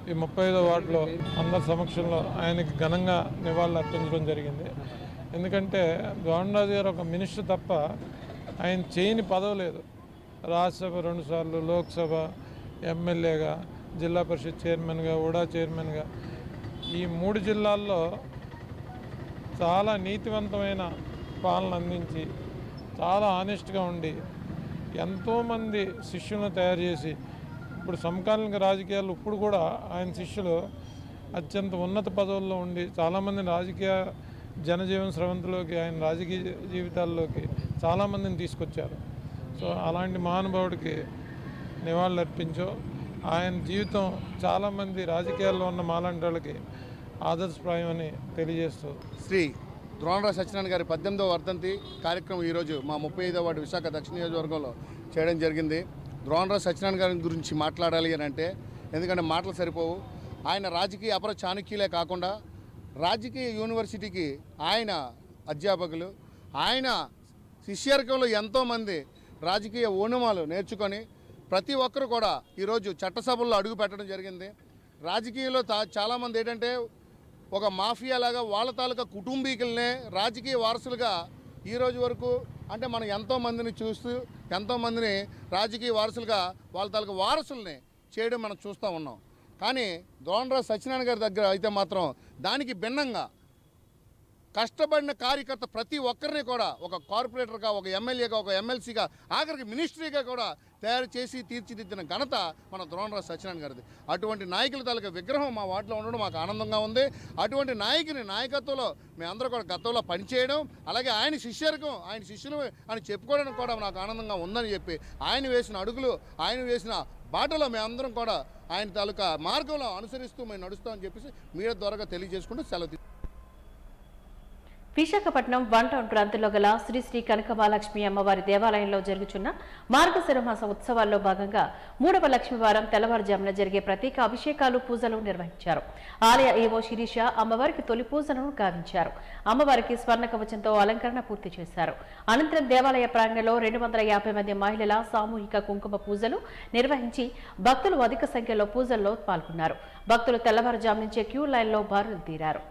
ఈ 35వ వార్డులో అందరి సమక్షంలో ఆయనకి ఘనంగా నివాళులు అర్పించడం జరిగింది. ఎందుకంటే గవర్నరాజు గారు ఒక మినిస్టర్ తప్ప ఆయన చేయని పదవి లేదు. రాజ్యసభ 2 సార్లు, లోక్సభ ఎమ్మెల్యేగా, జిల్లా పరిషత్ చైర్మన్గా, ఉడా చైర్మన్గా ఈ 3 జిల్లాల్లో చాలా నీతివంతమైన పాలన అందించి చాలా ఆనెస్ట్గా ఉండి ఎంతోమంది శిష్యులను తయారు చేసి ఇప్పుడు సమకాలీన రాజకీయాలు ఇప్పుడు కూడా ఆయన శిష్యులు అత్యంత ఉన్నత పదవుల్లో ఉండి చాలామంది రాజకీయ జనజీవన స్రవంతిలోకి ఆయన రాజకీయ జీవితాల్లోకి చాలామందిని తీసుకొచ్చారు. సో అలాంటి మహానుభావుడికి నివాళులు అర్పించో ఆయన జీవితం చాలామంది రాజకీయాల్లో ఉన్న మాలాంటి వాళ్ళకి ఆదర్శప్రాయమని తెలియజేస్తూ శ్రీ ద్రోణరాజు సత్యనారాయణ గారి 18వ వర్ధంతి కార్యక్రమం ఈరోజు మా 35వ వార్డు విశాఖ దక్షిణ నియోజకవర్గంలో చేయడం జరిగింది. ద్రోణరాజు సత్యనారాయణ గారి గురించి మాట్లాడాలి అని అంటే ఎందుకంటే మాటలు సరిపోవు. ఆయన రాజకీయ అపర చాణక్యులే కాకుండా రాజకీయ యూనివర్సిటీకి ఆయన అధ్యాపకులు, ఆయన శిష్యర్గంలో ఎంతోమంది రాజకీయ ఓనమాలు నేర్చుకొని ప్రతి ఒక్కరు కూడా ఈరోజు చట్టసభల్లో అడుగు పెట్టడం జరిగింది. రాజకీయంలో చాలామంది ఏంటంటే ఒక మాఫియా లాగా వాళ్ళ తాలూకా కుటుంబీకులనే రాజకీయ వారసులుగా ఈరోజు వరకు అంటే మనం ఎంతోమందిని చూస్తూ ఎంతోమందిని రాజకీయ వారసులుగా వాళ్ళ తాలూకా వారసుల్ని చేయడం మనం చూస్తూ ఉన్నాం. కానీ ద్రోణరాజు సత్యనారాయణ గారి దగ్గర అయితే మాత్రం దానికి భిన్నంగా కష్టపడిన కార్యకర్త ప్రతి ఒక్కరిని కూడా ఒక కార్పొరేటర్గా, ఒక ఎమ్మెల్యేగా, ఒక ఎమ్మెల్సీగా, ఆఖరికి మినిస్ట్రీగా కూడా తయారు చేసి తీర్చిదిద్దిన ఘనత మన ద్రోణరాజు సత్యనారాయణ గారిది. అటువంటి నాయకుల తాలూకా విగ్రహం మా వార్డులో ఉండడం మాకు ఆనందంగా ఉంది. అటువంటి నాయకుని నాయకత్వంలో మేమందరూ కూడా గతంలో పనిచేయడం, అలాగే ఆయన శిష్యర్గం, ఆయన శిష్యులు అని చెప్పుకోవడానికి కూడా నాకు ఆనందంగా ఉందని చెప్పి ఆయన వేసిన అడుగులు, ఆయన వేసిన బాటలో మేమందరం కూడా ఆయన తాలూకా మార్గంలో అనుసరిస్తూ మేము నడుస్తామని చెప్పేసి మీడియా ద్వారా తెలియజేసుకుంటూ సెలవు. విశాఖపట్నం 1 టౌన్ ప్రాంతంలో గల శ్రీ శ్రీ కనకమహాలక్ష్మి అమ్మవారి దేవాలయంలో జరుగుతున్న మార్గశిర మాస ఉత్సవాల్లో భాగంగా 3వ లక్ష్మీవారం తెల్లవారుజామున జరిగే ప్రత్యేక అభిషేకాలు, పూజలు నిర్వహించారు. ఆలయ ఈవో శిరీష అమ్మవారికి తొలి పూజలను గావించారు. అమ్మవారికి స్వర్ణ కవచంతో అలంకరణ పూర్తి చేశారు. అనంతరం దేవాలయ ప్రాంగణంలో 250 మంది మహిళల సామూహిక కుంకుమ పూజలు నిర్వహించి భక్తులు అధిక సంఖ్యలో పూజల్లో పాల్గొన్నారు. భక్తులు తెల్లవారుజాము నుంచే క్యూ లైన్లో బారులు తీరారు.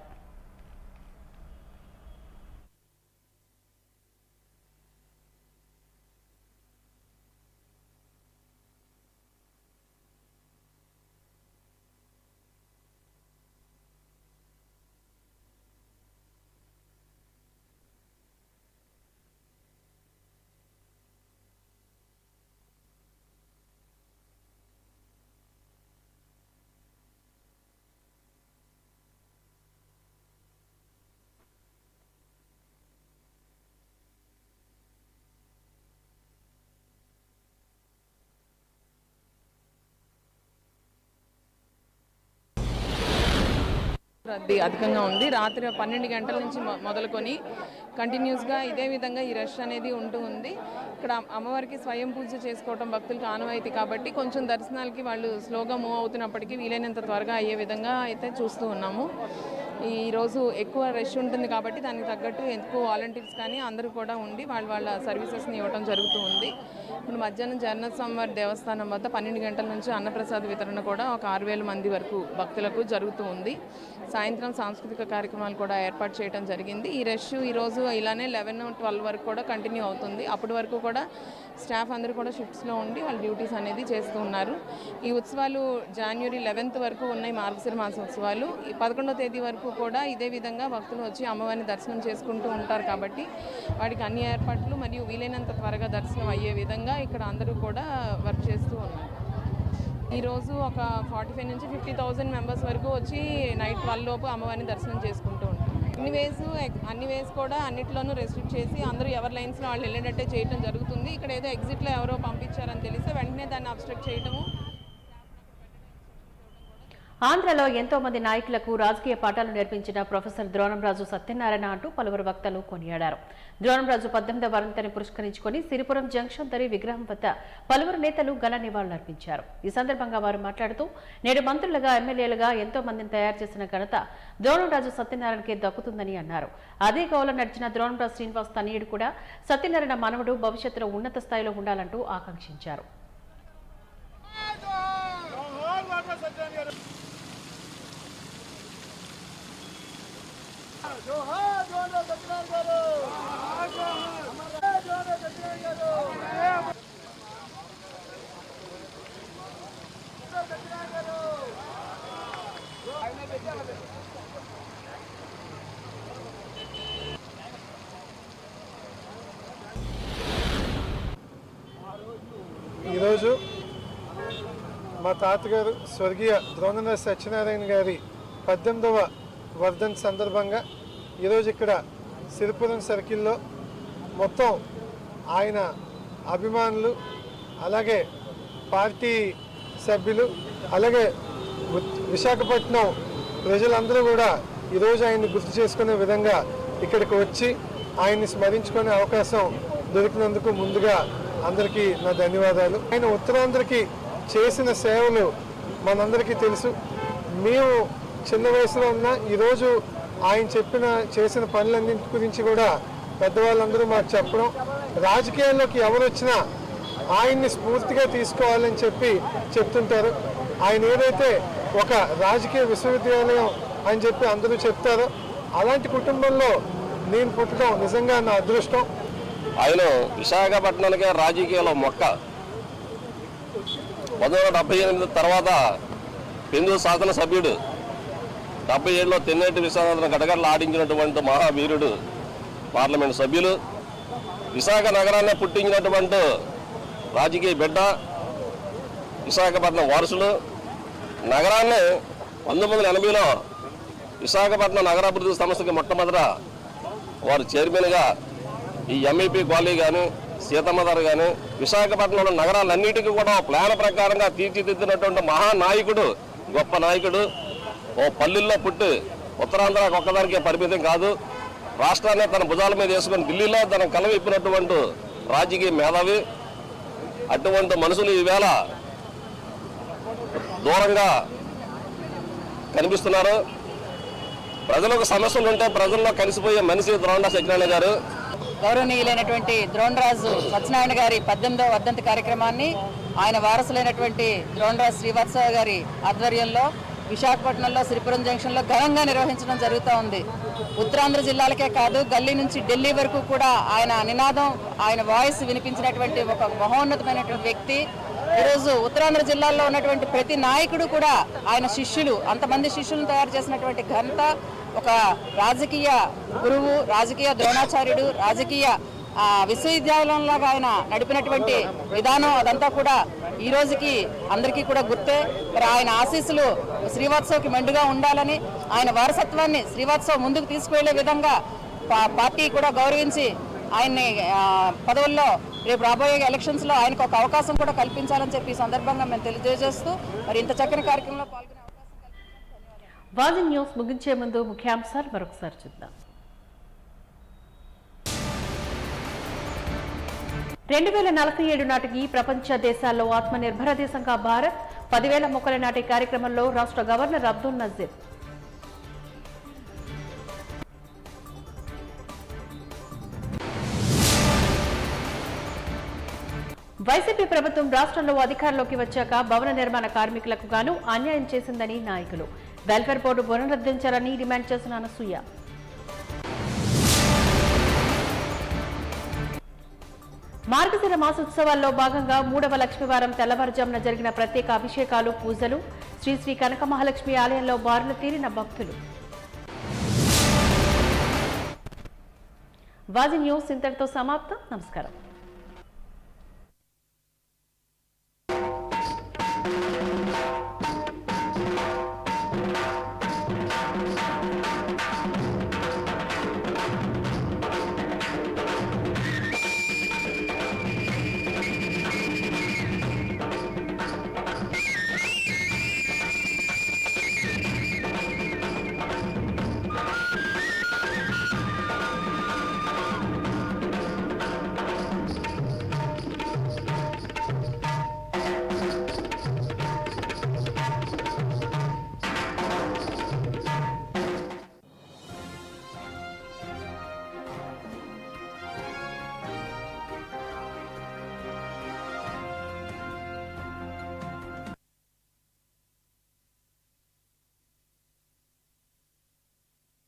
రద్దీ అధికంగా ఉంది. రాత్రి 12 గంటల నుంచి మొదలుకొని కంటిన్యూస్గా ఇదే విధంగా ఈ రష్ అనేది ఉంటూ ఉంది. ఇక్కడ అమ్మవారికి స్వయం పూజ చేసుకోవడం భక్తులకు ఆనవాయితీ కాబట్టి కొంచెం దర్శనాలకి వాళ్ళు స్లోగా మూవ్ అవుతున్నప్పటికీ వీలైనంత త్వరగా అయ్యే విధంగా అయితే చూస్తూ ఉన్నాము. ఈరోజు ఎక్కువ రష్ ఉంటుంది కాబట్టి దానికి తగ్గట్టు ఎక్కువ వాలంటీర్స్ కానీ అందరూ కూడా ఉండి వాళ్ళ సర్వీసెస్ని ఇవ్వడం జరుగుతూ ఉంది. ఇప్పుడు మధ్యాహ్నం జగన్నాథ స్వామివారి దేవస్థానం వద్ద 12 గంటల నుంచి అన్నప్రసాద వితరణ కూడా ఒక 6,000 మంది వరకు భక్తులకు జరుగుతూ ఉంది. సాయంత్రం సాంస్కృతిక కార్యక్రమాలు కూడా ఏర్పాటు చేయడం జరిగింది. ఈ రష్ ఈరోజు ఇలానే 11-12 వరకు కూడా కంటిన్యూ అవుతుంది. అప్పటి వరకు కూడా స్టాఫ్ అందరూ కూడా షిఫ్ట్స్లో ఉండి వాళ్ళ డ్యూటీస్ అనేది చేస్తూ ఉన్నారు. ఈ ఉత్సవాలు జనవరి 11 వరకు ఉన్నాయి. మార్గశిర మాస ఉత్సవాలు 11వ తేదీ వరకు కూడా ఇదే విధంగా భక్తులు వచ్చి అమ్మవారిని దర్శనం చేసుకుంటూ ఉంటారు కాబట్టి వాటికి అన్ని ఏర్పాట్లు మరియు వీలైనంత త్వరగా దర్శనం అయ్యే విధంగా ఇక్కడ అందరూ కూడా వర్క్ చేస్తూ ఉన్నారు. ఈరోజు ఒక 45 నుంచి 50,000 మెంబర్స్ వరకు వచ్చి నైట్ 12 లోపు అమ్మవారిని దర్శనం చేసుకుంటూ ఉంటారు. అన్ని వేస్ కూడా అన్నిట్లోనూ రెస్ట్రిక్ట్ చేసి అందరూ ఎవరి లైన్స్లో వాళ్ళు వెళ్ళేటట్టే చేయడం జరుగుతుంది. ఇక్కడ ఏదో ఎగ్జిట్లో ఎవరో పంపించారని తెలిస్తే వెంటనే దాన్ని అబ్స్ట్రక్ట్ చేయటము. ఆంధ్రలో ఎంతో మంది నాయకులకు రాజకీయ పాఠాలు నేర్పించిన ప్రొఫెసర్ ద్రోణంరాజు సత్యనారాయణ అంటూ పలువురు వక్తలు కొనియాడారు. ద్రోణంరాజు 18వ వర్ధంతిని పురస్కరించుకొని సిరిపురం జంక్షన్ దరి విగ్రహం వద్ద పలువురు నేతలు ఘన నివాళులర్పించారు. ఈ సందర్భంగా వారు మాట్లాడుతూ నేడు మంత్రులుగా, ఎమ్మెల్యేలుగా ఎంతో మందిని తయారు చేసిన ఘనత ద్రోణంరాజు సత్యనారాయణకే దక్కుతుందని అన్నారు. అదే గౌలో నడిచిన ద్రోణంరాజు శ్రీనివాస్ తనయుడు కూడా సత్యనారాయణ మనవడు భవిష్యత్తులో ఉన్నత స్థాయిలో ఉండాలంటూ ఆకాంక్షించారు. ఈరోజు మా తాతగారు స్వర్గీయ ద్రోణరాజు సత్యనారాయణ గారి 18వ వర్ధంతి సందర్భంగా ఈరోజు ఇక్కడ సిరిపురం సర్కిల్లో మొత్తం ఆయన అభిమానులు, అలాగే పార్టీ సభ్యులు, అలాగే విశాఖపట్నం ప్రజలందరూ కూడా ఈరోజు ఆయన్ని గుర్తు చేసుకునే విధంగా ఇక్కడికి వచ్చి ఆయన్ని స్మరించుకునే అవకాశం దొరికినందుకు ముందుగా అందరికీ నా ధన్యవాదాలు. ఆయన ఉత్తరాంధ్రకి చేసిన సేవలు మనందరికీ తెలుసు. మేము చిన్న వయసులో ఉన్న ఈరోజు ఆయన చేసిన పనులన్నింటి గురించి కూడా పెద్దవాళ్ళందరూ మాకు చెప్పడం, రాజకీయాల్లోకి ఎవరు వచ్చినా ఆయన్ని స్ఫూర్తిగా తీసుకోవాలని చెప్తుంటారు. ఆయన ఏదైతే ఒక రాజకీయ విశ్వవిద్యాలయం అని చెప్పి అందరూ చెప్తారో అలాంటి కుటుంబంలో నేను పుట్టడం నిజంగా నా అదృష్టం. ఆయన విశాఖపట్నానికే రాజకీయాల్లో మొక్క. 1978 తర్వాత హిందూ శాసనసభ్యుడు, 77లో తెన్నేటి విశ్వనాథన్ గడగడలు ఆడించినటువంటి మహావీరుడు, పార్లమెంట్ సభ్యులు, విశాఖ నగరాన్ని పుట్టించినటువంటి రాజకీయ బిడ్డ, విశాఖపట్నం వారసులు. నగరాన్ని 1980లో విశాఖపట్నం నగరాభివృద్ధి సంస్థకి మొట్టమొదట వారు చైర్మన్గా ఈ ఎంఈపీ కాలనీ కానీ, సీతమ్మధార కానీ, విశాఖపట్నంలో నగరాలన్నిటికీ కూడా ప్లాన్ ప్రకారంగా తీర్చిదిద్దినటువంటి మహానాయకుడు, గొప్ప నాయకుడు. ఓ పల్లెల్లో పుట్టి ఉత్తరాంధ్రకు ఒక్కదానికే పరిమితం కాదు, రాష్ట్రాన్ని తన భుజాల మీద వేసుకుని ఢిల్లీలో తన కలవిప్పినటువంటి రాజకీయ మేధావి. అటువంటి మనుషులు ఈవేళ దూరంగా కనిపిస్తున్నారు. ప్రజలకు సమస్యలు ఉంటే ప్రజల్లో కలిసిపోయే మనిషి ద్రోణరాజు సత్యనారాయణ గారు. గౌరవనీయులైనటువంటి ద్రోణరాజు సత్యనారాయణ గారి 18వ వర్ధంతి కార్యక్రమాన్ని ఆయన వారసులైనటువంటి ద్రోణరాజు శ్రీవాత్సవ గారి ఆధ్వర్యంలో విశాఖపట్నంలో సిరిపురం జంక్షన్లో ఘనంగా నిర్వహించడం జరుగుతూ ఉంది. ఉత్తరాంధ్ర జిల్లాలకే కాదు, గల్లీ నుంచి ఢిల్లీ వరకు కూడా ఆయన నినాదం, ఆయన వాయిస్ వినిపించినటువంటి ఒక మహోన్నతమైనటువంటి వ్యక్తి. ఈరోజు ఉత్తరాంధ్ర జిల్లాల్లో ఉన్నటువంటి ప్రతి నాయకుడు కూడా ఆయన శిష్యులు, అంతమంది శిష్యులను తయారు చేసినటువంటి ఘనత, ఒక రాజకీయ గురువు, రాజకీయ ద్రోణాచార్యుడు, రాజకీయ విశ్వవిద్యాలయంలాగా ఆయన నడిపినటువంటి విధానం, అదంతా కూడా ఈ రోజుకి అందరికీ కూడా గుర్తే. మరి ఆయన ఆశీస్సులు శ్రీవాత్సవ్కి మెండుగా ఉండాలని, ఆయన వారసత్వాన్ని శ్రీవాత్సవ్ ముందుకు తీసుకువెళ్లే విధంగా పార్టీ కూడా గౌరవించి ఆయన్ని పదవుల్లో రేపు రాబోయే ఎలక్షన్స్లో ఆయనకు ఒక అవకాశం కూడా కల్పించాలని చెప్పి ఈ సందర్భంగా మేము తెలియజేస్తూ మరి ఇంత చక్కని కార్యక్రమంలో పాల్గొనే వాజన్ న్యూస్ ముగించే ముందు ముఖ్యాంశాలు మరొకసారి చూద్దాం. 2047 నాటికి ప్రపంచ దేశాల్లో ఆత్మనిర్భర దేశంగా భారత్, 10,000 మొక్కల నాటే కార్యక్రమంలో రాష్ట్ర గవర్నర్ అబ్దుల్ నజీర్. వైసీపీ ప్రభుత్వం రాష్ట్రంలో అధికారంలోకి వచ్చాక భవన నిర్మాణ కార్మికులకు గాను అన్యాయం చేసిందని నాయకులు. వెల్ఫేర్ బోర్డు పునరుద్ధరించాలని డిమాండ్ చేసిన అనసూయ. మార్గశిర మాసోత్సవాల్లో భాగంగా 3వ లక్ష్మీవారం తెల్లవారుజామున జరిగిన ప్రత్యేక అభిషేకాలు, పూజలు. శ్రీ శ్రీ కనక మహాలక్ష్మి ఆలయంలో బారులు తీరిన భక్తులు. వాజీ న్యూస్ ఇంతటితో సమాప్తం. నమస్కారం.